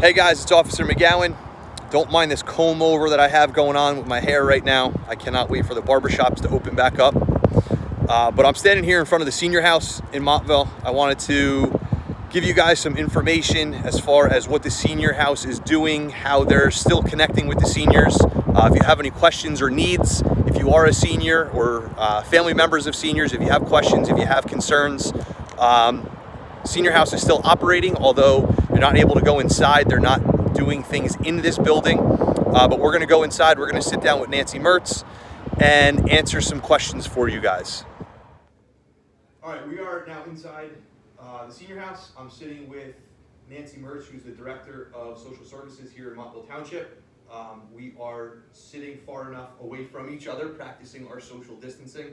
Hey guys, it's Officer McGowan. Don't mind this comb over that I have going on with my hair right now. I cannot wait for the barbershops to open back up. But I'm standing here in front of the senior house in Montville. I wanted to give you guys some information as far as what the senior house is doing, how they're still connecting with the seniors. If you have any questions or needs, if you are a senior or family members of seniors, if you have questions, if you have concerns, senior house is still operating, although you're not able to go inside. They're not doing things in this building, but we're going to go inside. We're going to sit down with Nancy Mertz and answer some questions for you guys. All right, we are now inside the senior house. I'm sitting with Nancy Mertz, who's the Director of Social Services here in Montville Township. We are sitting far enough away from each other, practicing our social distancing.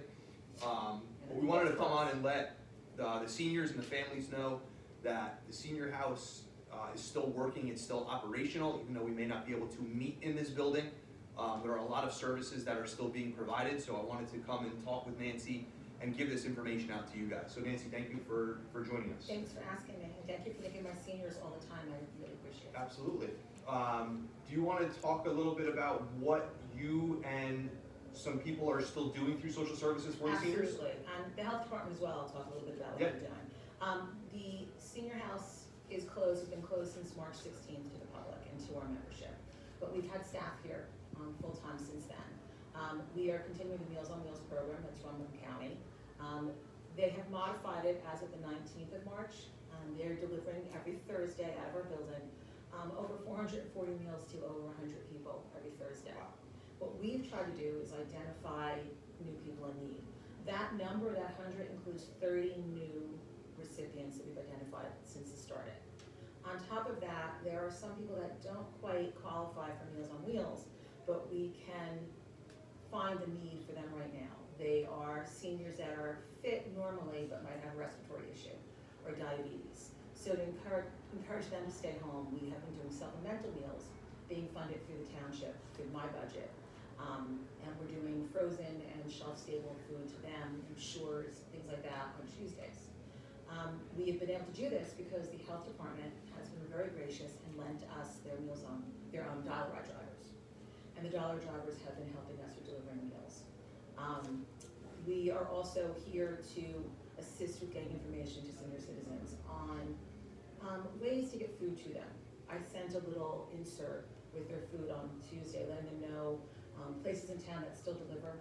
But we wanted to come on and let the seniors and the families know that the senior house is still working, it's still operational, even though we may not be able to meet in this building. There are a lot of services that are still being provided, so I wanted to come and talk with Nancy and give this information out to you guys. So Nancy, thank you for joining us. Thanks for asking me, and thank you for thinking of my seniors all the time. I really appreciate it. Absolutely. Do you want to talk a little bit about what you and some people are still doing through social services for the seniors? Absolutely, and the health department as well. I'll talk a little bit about what we're doing. The senior house is closed. It's been closed since March 16th to the public and to our membership, but we've had staff here full time since then. We are continuing the Meals on Wheels program that's run with the county. They have modified it as of the 19th of March. They're delivering every Thursday out of our building over 440 meals to over 100 people every Thursday. Wow. What we've tried to do is identify new people in need. That number, that 100, includes 30 new recipients that we've identified since it started. On top of that, there are some people that don't quite qualify for Meals on Wheels, but we can find the need for them right now. They are seniors that are fit normally but might have a respiratory issue or diabetes. So to encourage them to stay home, we have been doing supplemental meals being funded through the township, through my budget. And we're doing frozen and shelf-stable food to them, ensures, things like that on Tuesdays. We have been able to do this because the health department has been very gracious and lent us their meals on their own dollar ride drivers. And the dollar drivers have been helping us with delivering meals. We are also here to assist with getting information to senior citizens on ways to get food to them. I sent a little insert with their food on Tuesday, letting them know places in town that still deliver,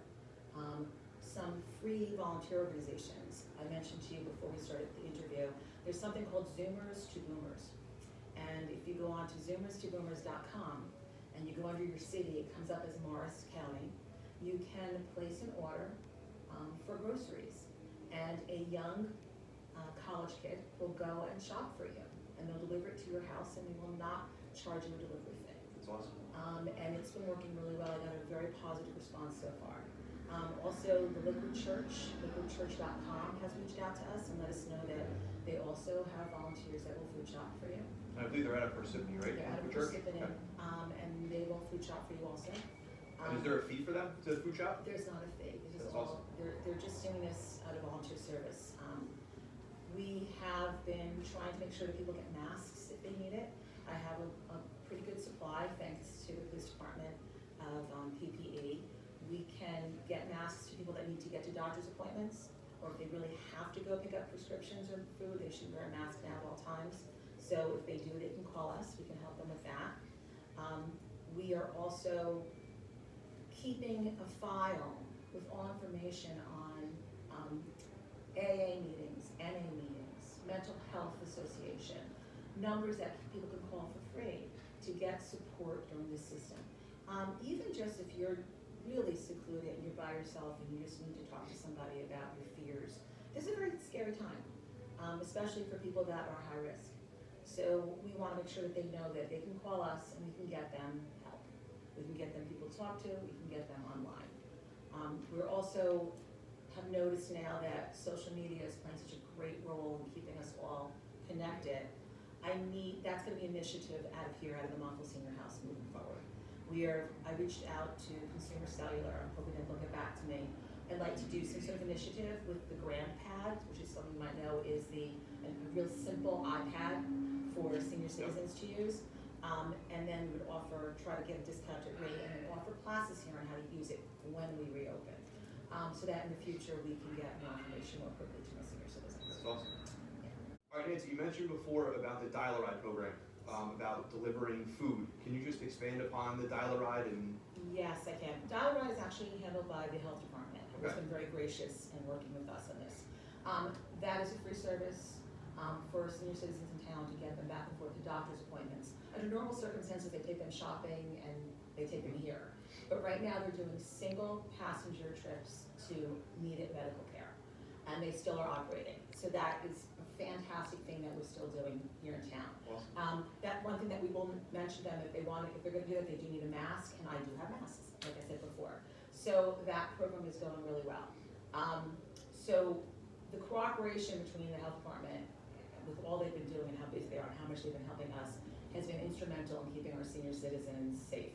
some free volunteer organizations. I mentioned to you before we started the interview, there's something called Zoomers to Boomers. And if you go on to zoomerstoboomers.com and you go under your city, it comes up as Morris County, you can place an order for groceries. And a young college kid will go and shop for you. And they'll deliver it to your house and they will not charge you a delivery fee. That's awesome. And it's been working really well. I got a very positive response so far. Also, the Liquid Church, liquidchurch.com has reached out to us and let us know that they also have volunteers that will food shop for you. I believe they're at a Parsippany, right? They're at a Parsippany, and they will food shop for you also. And is there a fee for them to food shop? There's not a fee. That's awesome. They're just doing this out of volunteer service. We have been trying to make sure that people get masks if they need it. I have a pretty good supply thanks to the police department of PPE. We can get masks to people that need to get to doctor's appointments, or if they really have to go pick up prescriptions or food, they should wear a mask now at all times. So if they do, they can call us. We can help them with that. We are also keeping a file with all information on AA meetings, NA meetings, Mental Health Association, numbers that people can call for free to get support during this system. Even just if you're really secluded and you're by yourself and you just need to talk to somebody about your fears, this is a very scary time, especially for people that are high risk. So we want to make sure that they know that they can call us and we can get them help. We can get them people to talk to, we can get them online. We're also have noticed now that social media is playing such a great role in keeping us all connected. That's going to be an initiative out of here, out of the Montville Senior House moving forward. I reached out to Consumer Cellular, I'm hoping that they'll get back to me. I'd like to do some sort of initiative with the Grand Pad, which is something you might know is a real simple iPad for senior citizens to use. And then we would try to get a discounted rate and then offer classes here on how to use it when we reopen. So that in the future we can get more information more quickly to our senior citizens. That's awesome. All right, Nancy, you mentioned before about the Dial-A-Ride program, about delivering food. Can you just expand upon the Dial-A-Ride and? Yes, I can. Dial-A-Ride is actually handled by the health department, who's Okay. been very gracious in working with us on this. That is a free service for senior citizens in town to get them back and forth to doctor's appointments. Under normal circumstances, they take them shopping and they take them here. But right now, they're doing single passenger trips to needed medical care, and they still are operating. So that is a fantastic thing that we're still doing here in town. Awesome. That one thing that we will mention them if they're going to do that, they do need a mask, and I do have masks, like I said before. So that program is going really well. So the cooperation between the health department with all they've been doing and how busy they are and how much they've been helping us has been instrumental in keeping our senior citizens safe.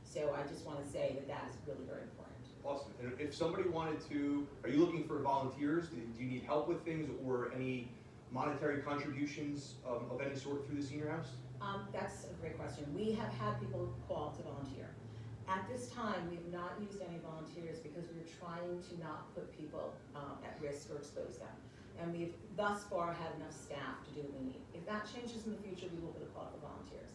So I just want to say that that is really very important. Awesome. And if somebody wanted to, are you looking for volunteers? Do you need help with things or any monetary contributions of any sort through the senior house? That's a great question. We have had people call to volunteer. At this time, we have not used any volunteers because we're trying to not put people at risk or expose them. And we've thus far had enough staff to do what we need. If that changes in the future, we will put a call for volunteers.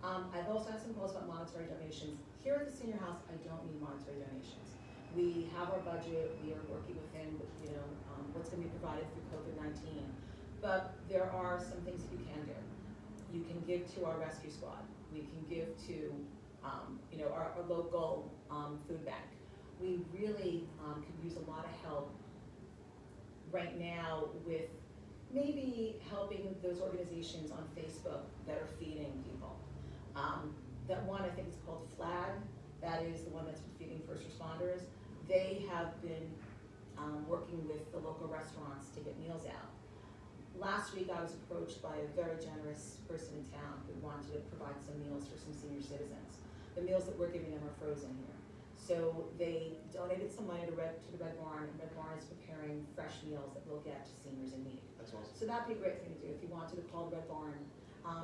I've also had some calls about monetary donations. Here at the senior house, I don't need monetary donations. We have our budget, we are working within, what's going to be provided through COVID-19. But there are some things that you can do. You can give to our rescue squad. We can give to, our local food bank. We really could use a lot of help right now with maybe helping those organizations on Facebook that are feeding people. That one I think is called FLAG. That is the one that's been feeding first responders. They have been working with the local restaurants to get meals out. Last week I was approached by a very generous person in town who wanted to provide some meals for some senior citizens. The meals that we're giving them are frozen here. So they donated some money to the Red Barn, and Red Barn is preparing fresh meals that we'll get to seniors in need. That's awesome. So that'd be a great thing to do if you wanted to call the Red Barn.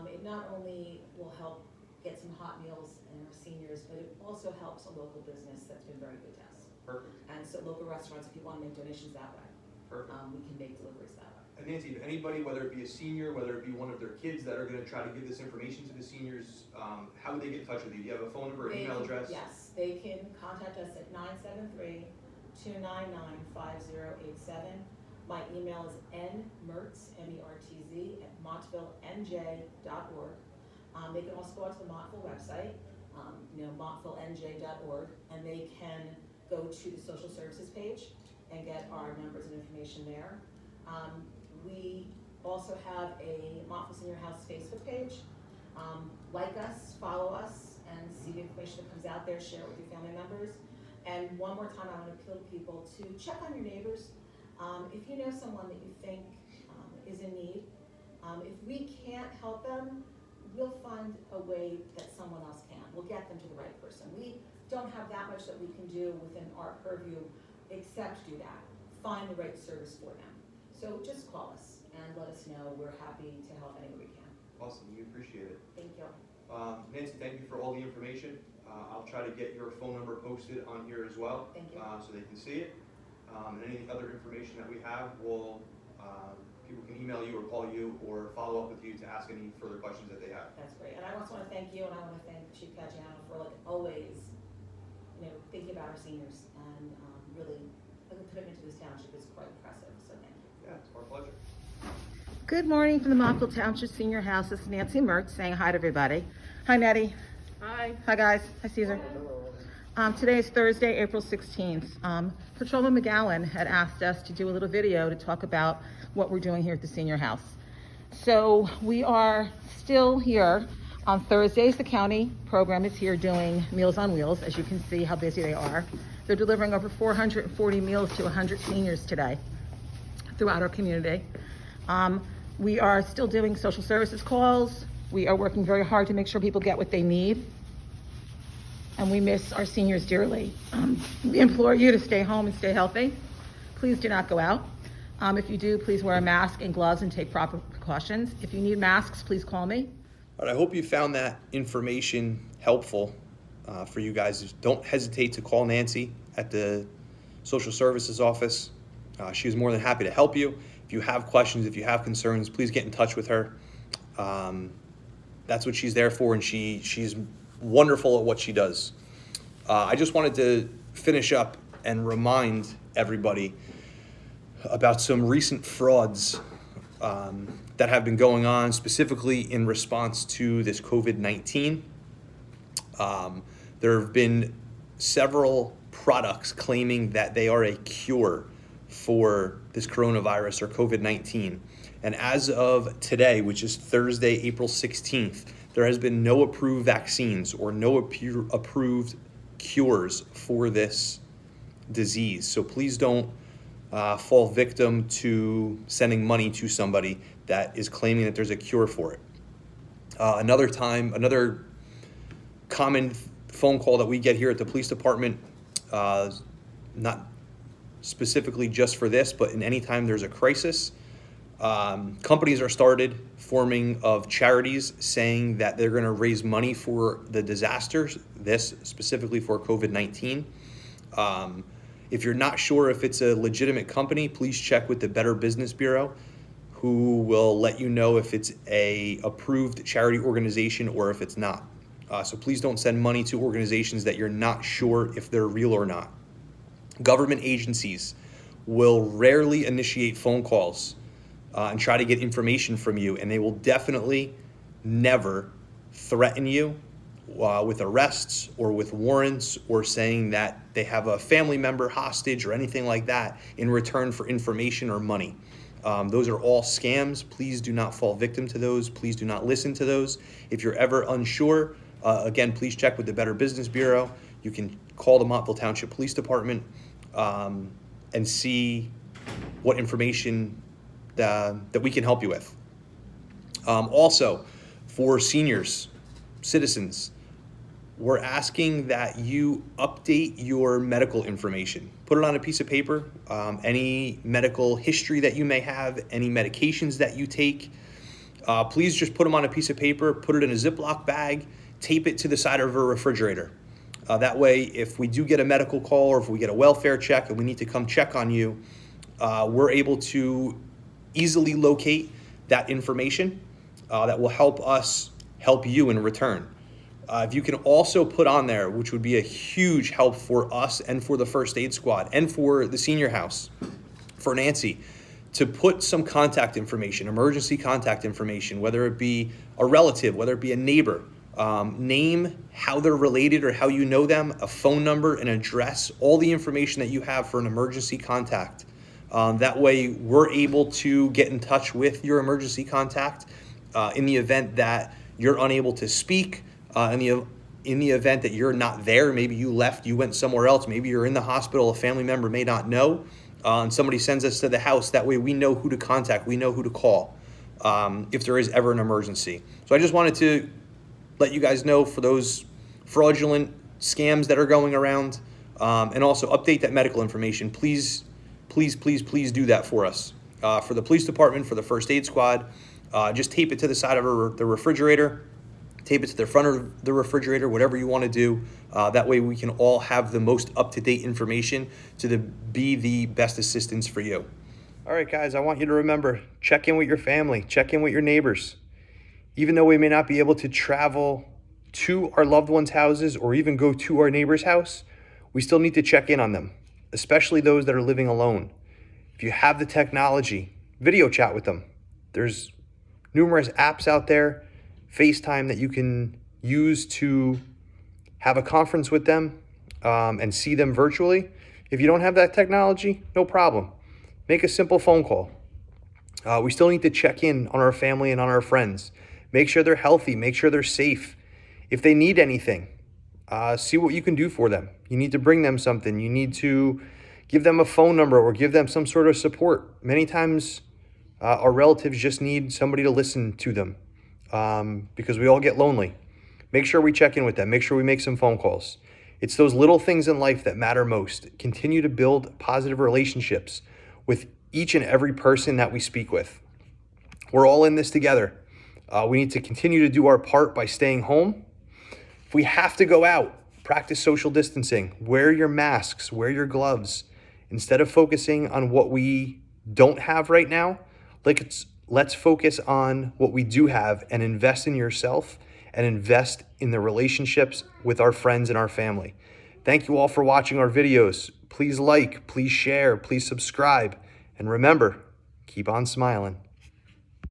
It not only will help get some hot meals in our seniors, but it also helps a local business that's been very good to us. Perfect. And so local restaurants, if you want to make donations that way, Perfect. we can make deliveries that way. And Nancy, if anybody, whether it be a senior, whether it be one of their kids that are going to try to give this information to the seniors, how would they get in touch with you? Do you have a phone number or email address? Yes, they can contact us at 973-299-5087. My email is nmertz, M-E-R-T-Z, at montville.nj.org. They can also go onto the Montville website, montville.nj.org, and they can go to the social services page and get our numbers and information there. We also have a Montville Senior House Facebook page. Like us, follow us, and see the information that comes out there, share it with your family members. And one more time, I want to appeal to people to check on your neighbors. If you know someone that you think is in need, if we can't help them, we'll find a way that someone else can. We'll get them to the right person. We don't have that much that we can do within our purview except do that. Find the right service for them. So just call us and let us know. We're happy to help any way we can. Awesome, we appreciate it. Thank you. Nancy, thank you for all the information. I'll try to get your phone number posted on here as well. Thank you. So they can see it. And any other information that we have, people can email you or call you or follow up with you to ask any further questions that they have. That's great. And I also want to thank you, and I want to thank Chief Caggiano for always, thinking about our seniors, and really the commitment to this township is quite impressive. So thank you. Yeah, it's our pleasure. Good morning from the Montville Township Senior House. This is Nancy Mertz saying hi to everybody. Hi, Nettie. Hi. Hi, guys. Hi, Caesar. Today is Thursday, April 16th. Patrolman McGowan had asked us to do a little video to talk about what we're doing here at the Senior House. So we are still here. On Thursdays, the county program is here doing Meals on Wheels. As you can see how busy they are. They're delivering over 440 meals to 100 seniors today throughout our community. We are still doing social services calls. We are working very hard to make sure people get what they need. And we miss our seniors dearly. We implore you to stay home and stay healthy. Please do not go out. If you do, please wear a mask and gloves and take proper precautions. If you need masks, please call me. All right, I hope you found that information helpful for you guys. Don't hesitate to call Nancy at the social services office. She is more than happy to help you. If you have questions, if you have concerns, please get in touch with her. That's what she's there for, and she's wonderful at what she does. I just wanted to finish up and remind everybody about some recent frauds that have been going on, specifically in response to this COVID-19. There have been several products claiming that they are a cure for this coronavirus or COVID-19. And as of today, which is Thursday, April 16th, there has been no approved vaccines or no approved cures for this disease. So please don't fall victim to sending money to somebody that is claiming that there's a cure for it. Another common phone call that we get here at the police department, not specifically just for this, but in any time there's a crisis, companies are started forming of charities saying that they're going to raise money for the disasters, this specifically for COVID-19. If you're not sure if it's a legitimate company, please check with the Better Business Bureau, who will let you know if it's a approved charity organization or if it's not. So please don't send money to organizations that you're not sure if they're real or not. Government agencies will rarely initiate phone calls and try to get information from you, and they will definitely never threaten you with arrests or with warrants or saying that they have a family member hostage or anything like that in return for information or money. Those are all scams. Please do not fall victim to those. Please do not listen to those. If you're ever unsure, again, please check with the Better Business Bureau. You can call the Montville Township Police Department and see what information that we can help you with. Also, for seniors, citizens, we're asking that you update your medical information. Put it on a piece of paper, any medical history that you may have, any medications that you take. Please just put them on a piece of paper, put it in a Ziploc bag, tape it to the side of a refrigerator. That way, if we do get a medical call or if we get a welfare check and we need to come check on you, we're able to easily locate that information that will help us help you in return. If you can also put on there, which would be a huge help for us and for the first aid squad and for the senior house, for Nancy, to put some contact information, emergency contact information, whether it be a relative, whether it be a neighbor, name, how they're related or how you know them, a phone number, an address, all the information that you have for an emergency contact. That way we're able to get in touch with your emergency contact in the event that you're unable to speak, in the event that you're not there. Maybe you left, you went somewhere else, maybe you're in the hospital, a family member may not know, and somebody sends us to the house. That way we know who to contact, we know who to call if there is ever an emergency. So I just wanted to let you guys know for those fraudulent scams that are going around, and also update that medical information. Please do that for us. For the police department, for the first aid squad, just tape it to the side of the refrigerator, tape it to the front of the refrigerator, whatever you want to do. That way we can all have the most up-to-date information to be the best assistance for you. All right, guys, I want you to remember, check in with your family, check in with your neighbors. Even though we may not be able to travel to our loved ones' houses or even go to our neighbor's house, we still need to check in on them, especially those that are living alone. If you have the technology, video chat with them. There's numerous apps out there, FaceTime, that you can use to have a conference with them and see them virtually. If you don't have that technology, no problem. Make a simple phone call. We still need to check in on our family and on our friends. Make sure they're healthy, make sure they're safe. If they need anything, see what you can do for them. You need to bring them something. You need to give them a phone number or give them some sort of support. Many times our relatives just need somebody to listen to them because we all get lonely. Make sure we check in with them. Make sure we make some phone calls. It's those little things in life that matter most. Continue to build positive relationships with each and every person that we speak with. We're all in this together. We need to continue to do our part by staying home. If we have to go out, practice social distancing, wear your masks, wear your gloves. Instead of focusing on what we don't have right now, let's focus on what we do have and invest in yourself and invest in the relationships with our friends and our family. Thank you all for watching our videos. Please like, please share, please subscribe. And remember, keep on smiling.